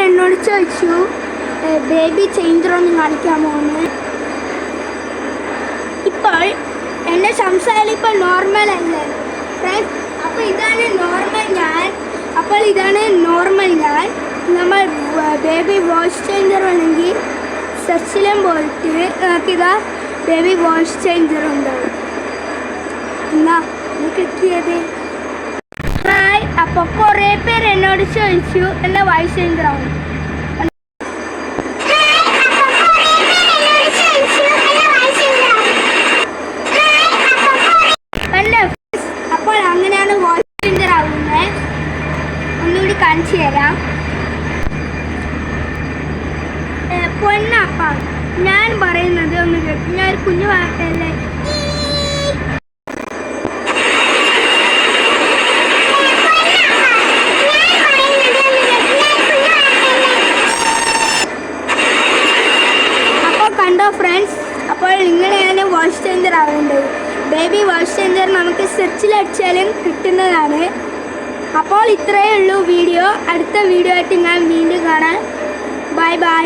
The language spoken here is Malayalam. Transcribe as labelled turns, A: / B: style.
A: എന്നോട് ചോദിച്ചു ബേബി ചേഞ്ചർ ഒന്ന് കാണിക്കാമോ എന്ന്. ഇപ്പോൾ എൻ്റെ സംസാരം ഇപ്പോൾ നോർമൽ അല്ലേ ഫ്രണ്ട്സ്? അപ്പോൾ ഇതാണ് നോർമൽ ഞാൻ. നമ്മൾ ബേബി വോയിസ് ചേഞ്ചർ വേണമെങ്കിൽ സെർച്ചിലും പോയിട്ട് നമുക്കിതാ ബേബി വോയിസ് ചേഞ്ചർ ഉണ്ടാവും. എന്നാ ക്ലിക്ക് ചെയ്ത് ഹായ്. അപ്പോൾ കുറേ പേര് എന്നോട് ചോദിച്ചു എൻ്റെ വോയിസ് ചേഞ്ചർ ആവും. അപ്പോൾ അങ്ങനെയാണ് വോയിസ് ചേഞ്ചർ ആവുന്നത്. ഒന്നുകൂടി കാണിച്ചു തരാം. പൊന്നപ്പ ഞാൻ പറയുന്നത് ഒന്ന് കേട്ടു. ഞാൻ ഒരു കുഞ്ഞു വാർത്തയല്ലേ. അപ്പോൾ കണ്ടോ ഫ്രണ്ട്സ്? അപ്പോൾ ഇങ്ങനെയാണ് വോയിസ് ചേഞ്ചർ ആവേണ്ടത്. ബേബി വോയിസ് ചേഞ്ചർ നമുക്ക് സെർച്ചിലടിച്ചാലും കിട്ടുന്നതാണ്. അപ്പോൾ ഇത്രയേ ഉള്ളൂ വീഡിയോ. അടുത്ത വീഡിയോ ആയിട്ട് ഞാൻ വീണ്ടും കാണാം. Bye bye.